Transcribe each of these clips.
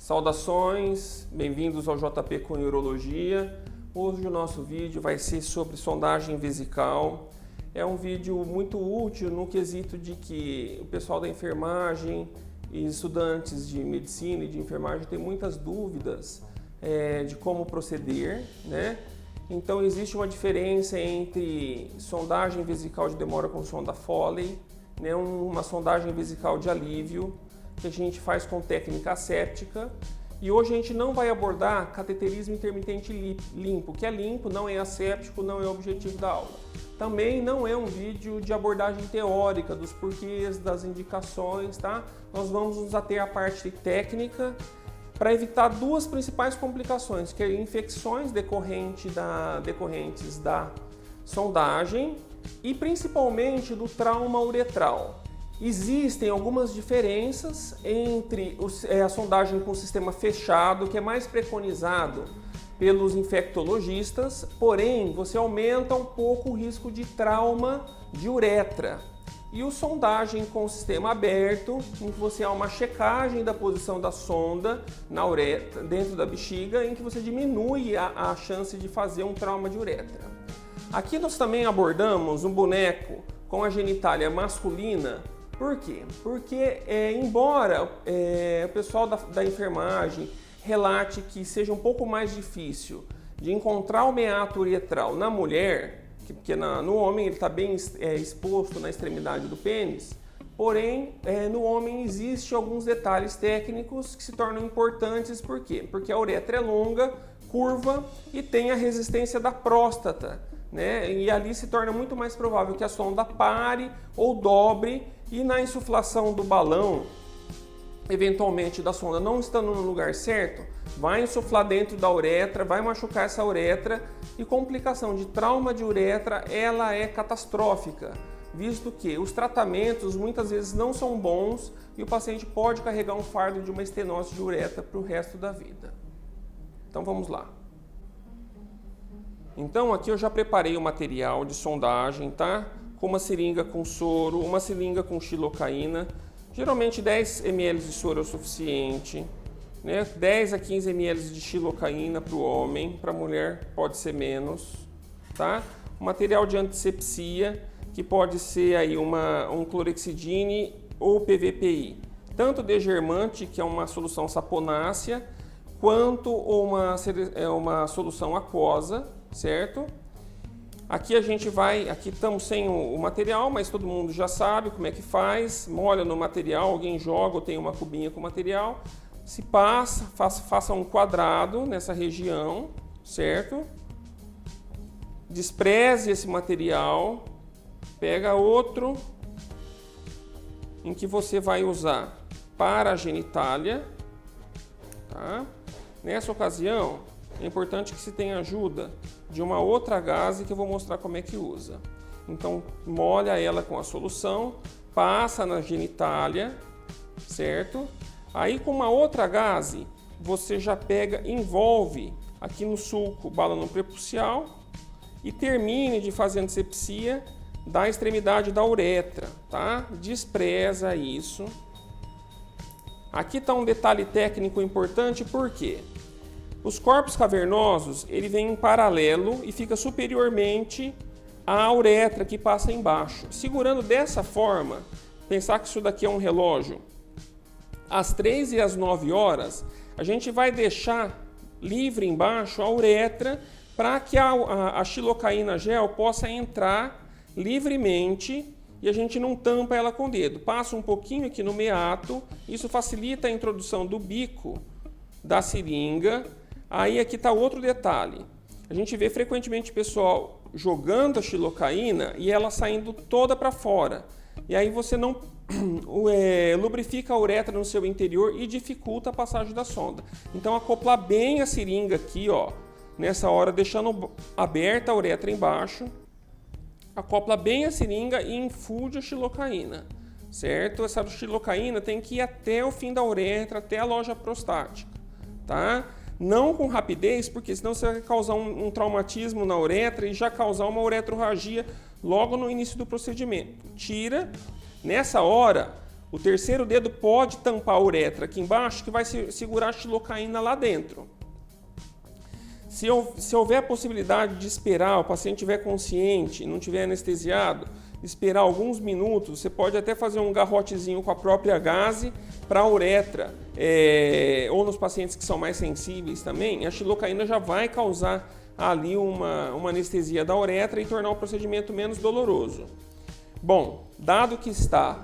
Saudações, bem-vindos ao JP com Urologia. Hoje o nosso vídeo vai ser sobre sondagem vesical. É um vídeo muito útil no quesito de que o pessoal da enfermagem e estudantes de medicina e de enfermagem têm muitas dúvidas de como proceder, né? Então existe uma diferença entre sondagem vesical de demora com sonda Foley, né? Uma sondagem vesical de alívio, que a gente faz com técnica asséptica, e hoje a gente não vai abordar cateterismo intermitente limpo, que é limpo, não é asséptico, não é o objetivo da aula. Também não é um vídeo de abordagem teórica dos porquês, das indicações, tá? Nós vamos nos ater à parte técnica para evitar duas principais complicações, que é infecções decorrentes da sondagem e principalmente do trauma uretral. Existem algumas diferenças entre a sondagem com sistema fechado, que é mais preconizado pelos infectologistas, porém você aumenta um pouco o risco de trauma de uretra. E o sondagem com sistema aberto, em que você há uma checagem da posição da sonda na uretra, dentro da bexiga, em que você diminui a chance de fazer um trauma de uretra. Aqui nós também abordamos um boneco com a genitália masculina. Por quê? Porque embora o pessoal da enfermagem relate que seja um pouco mais difícil de encontrar o meato uretral na mulher, porque no homem ele está bem exposto na extremidade do pênis, porém no homem existem alguns detalhes técnicos que se tornam importantes. Por quê? Porque a uretra é longa, curva e tem a resistência da próstata, né? E ali se torna muito mais provável que a sonda pare ou dobre, e na insuflação do balão, eventualmente da sonda não estando no lugar certo, vai insuflar dentro da uretra, vai machucar essa uretra, e complicação de trauma de uretra, ela é catastrófica, visto que os tratamentos muitas vezes não são bons e o paciente pode carregar um fardo de uma estenose de uretra para o resto da vida. Então vamos lá. Então aqui eu já preparei o material de sondagem, tá? Com uma seringa com soro, uma seringa com xilocaína, geralmente 10 ml de soro é o suficiente, né? 10 a 15 ml de xilocaína para o homem, para a mulher pode ser menos, tá? O material de antisepsia, que pode ser aí um clorexidine ou PVPI, tanto degermante, que é uma solução saponácea, quanto uma solução aquosa, certo? Aqui aqui estamos sem o material, mas todo mundo já sabe como é que faz. Molha no material, alguém joga ou tem uma cubinha com material. Se passa, faça um quadrado nessa região, certo? Despreze esse material, pega outro em que você vai usar para a genitália, tá? Nessa ocasião, é importante que se tenha ajuda de uma outra gaze que eu vou mostrar como é que usa. Então, molha ela com a solução, passa na genitália, certo? Aí com uma outra gaze, você já envolve aqui no sulco balão prepucial e termine de fazer antisepsia da extremidade da uretra, tá? Despreza isso. Aqui está um detalhe técnico importante, por quê? Os corpos cavernosos, ele vem em paralelo e fica superiormente à uretra que passa embaixo. Segurando dessa forma, pensar que isso daqui é um relógio, às 3 e às 9 horas, a gente vai deixar livre embaixo a uretra para que a xilocaína gel possa entrar livremente e a gente não tampa ela com o dedo. Passa um pouquinho aqui no meato, isso facilita a introdução do bico da seringa. Aí aqui está outro detalhe, a gente vê frequentemente o pessoal jogando a xilocaína e ela saindo toda para fora. E aí você não lubrifica a uretra no seu interior e dificulta a passagem da sonda. Então acoplar bem a seringa aqui, ó, nessa hora, deixando aberta a uretra embaixo, acopla bem a seringa e infunde a xilocaína, certo? Essa xilocaína tem que ir até o fim da uretra, até a loja prostática, tá? Não com rapidez, porque senão você vai causar um traumatismo na uretra e já causar uma uretrorragia logo no início do procedimento. Tira. Nessa hora, O terceiro dedo pode tampar a uretra aqui embaixo, que vai segurar a xilocaína lá dentro. Se houver a possibilidade de esperar, o paciente estiver consciente, não estiver anestesiado, esperar alguns minutos, você pode até fazer um garrotezinho com a própria gaze para a uretra, ou nos pacientes que são mais sensíveis também, a xilocaína já vai causar ali uma anestesia da uretra e tornar o procedimento menos doloroso. Bom, dado que está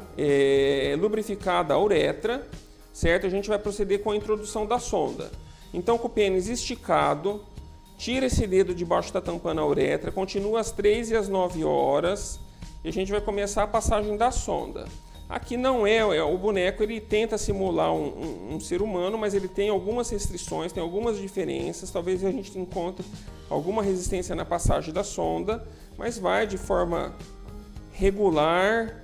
lubrificada a uretra, certo? A gente vai proceder com a introdução da sonda. Então, com o pênis esticado, tira esse dedo de baixo da tampando a uretra, continua às 3 e às 9 horas e a gente vai começar a passagem da sonda. Aqui não o boneco, ele tenta simular um ser humano, mas ele tem algumas restrições, tem algumas diferenças, talvez a gente encontre alguma resistência na passagem da sonda, mas vai de forma regular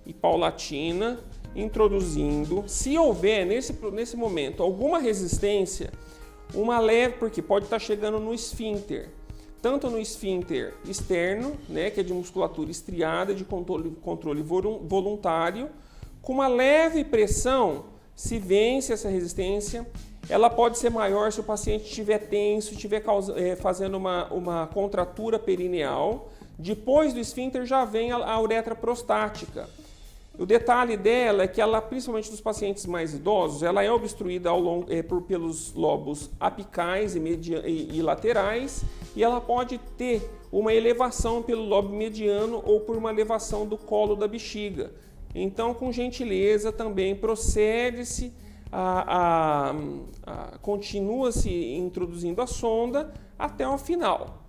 e paulatina, introduzindo. Se houver nesse momento alguma resistência, uma leve, porque pode estar chegando no esfíncter, tanto no esfíncter externo, né, que é de musculatura estriada, de controle voluntário, com uma leve pressão, se vence essa resistência. Ela pode ser maior se o paciente estiver tenso, estiver fazendo uma contratura perineal. Depois do esfíncter já vem a uretra prostática. O detalhe dela é que ela, principalmente nos pacientes mais idosos, ela é obstruída pelos lobos apicais e laterais, e ela pode ter uma elevação pelo lobo mediano ou por uma elevação do colo da bexiga. Então, com gentileza, também procede-se continua-se introduzindo a sonda até o final.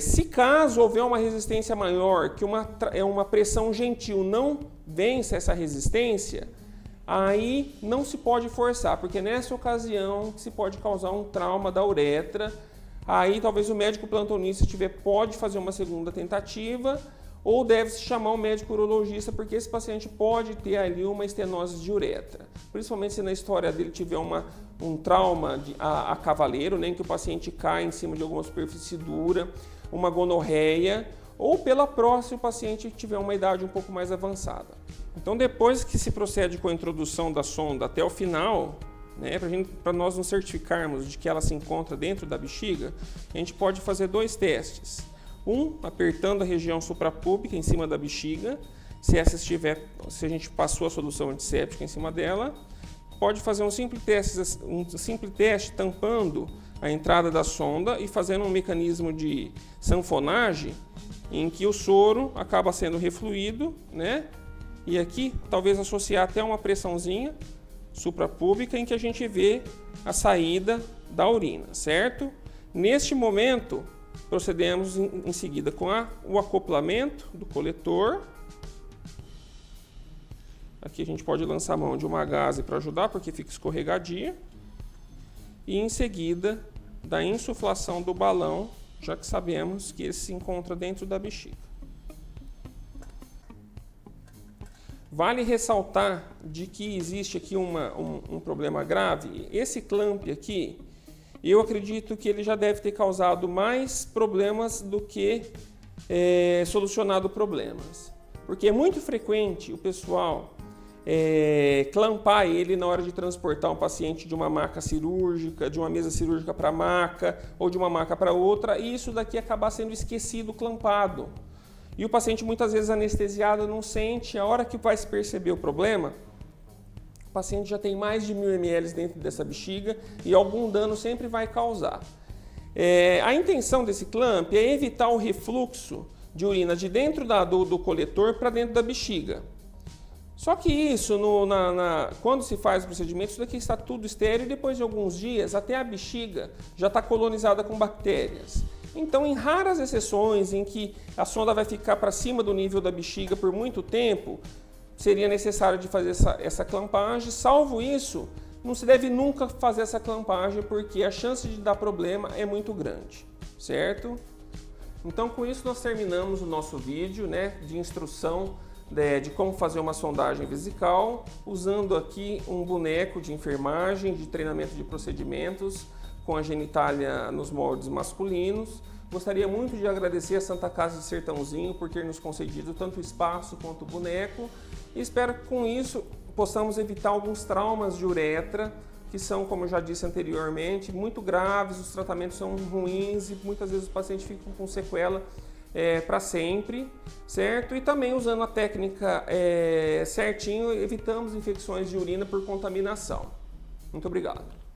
Se caso houver uma resistência maior, que uma pressão gentil não vença essa resistência, aí não se pode forçar, porque nessa ocasião se pode causar um trauma da uretra. Aí talvez o médico plantonista pode fazer uma segunda tentativa, ou deve-se chamar um médico urologista, porque esse paciente pode ter ali uma estenose de uretra. Principalmente se na história dele tiver um trauma a cavaleiro, né, em que o paciente cai em cima de alguma superfície dura, uma gonorreia, ou pela próstata, se o paciente tiver uma idade um pouco mais avançada. Então, depois que se procede com a introdução da sonda até o final, né, para nós nos certificarmos de que ela se encontra dentro da bexiga, a gente pode fazer 2 testes. Apertando a região suprapúbica em cima da bexiga, se a gente passou a solução antisséptica em cima dela, pode fazer um simples teste tampando a entrada da sonda e fazendo um mecanismo de sanfonagem em que o soro acaba sendo refluído, né? E aqui talvez associar até uma pressãozinha suprapúbica em que a gente vê a saída da urina, certo? Neste momento, procedemos em seguida com o acoplamento do coletor. Aqui a gente pode lançar a mão de uma gaze para ajudar, porque fica escorregadia. E em seguida, da insuflação do balão, já que sabemos que ele se encontra dentro da bexiga. Vale ressaltar de que existe aqui um problema grave. Esse clamp aqui, eu acredito que ele já deve ter causado mais problemas do que solucionado problemas. Porque é muito frequente o pessoal clampar ele na hora de transportar um paciente de uma maca cirúrgica, de uma mesa cirúrgica para maca, ou de uma maca para outra, e isso daqui acabar sendo esquecido clampado. E o paciente muitas vezes anestesiado não sente, a hora que vai se perceber o problema, o paciente já tem mais de 1000 ml dentro dessa bexiga e algum dano sempre vai causar. A intenção desse clamp é evitar o refluxo de urina de dentro do coletor para dentro da bexiga. Só que isso, quando se faz o procedimento, isso daqui está tudo estéril e depois de alguns dias até a bexiga já está colonizada com bactérias. Então, em raras exceções em que a sonda vai ficar para cima do nível da bexiga por muito tempo, seria necessário de fazer essa clampagem. Salvo isso, não se deve nunca fazer essa clampagem porque a chance de dar problema é muito grande, certo? Então, com isso nós terminamos o nosso vídeo, né, de instrução de como fazer uma sondagem vesical, usando aqui um boneco de enfermagem, de treinamento de procedimentos, com a genitália nos moldes masculinos, Gostaria muito de agradecer a Santa Casa de Sertãozinho por ter nos concedido tanto espaço quanto o boneco e espero que com isso possamos evitar alguns traumas de uretra que são, como eu já disse anteriormente, muito graves, os tratamentos são ruins e muitas vezes os pacientes ficam com sequela para sempre, certo? E também usando a técnica certinho, evitamos infecções de urina por contaminação. Muito obrigado.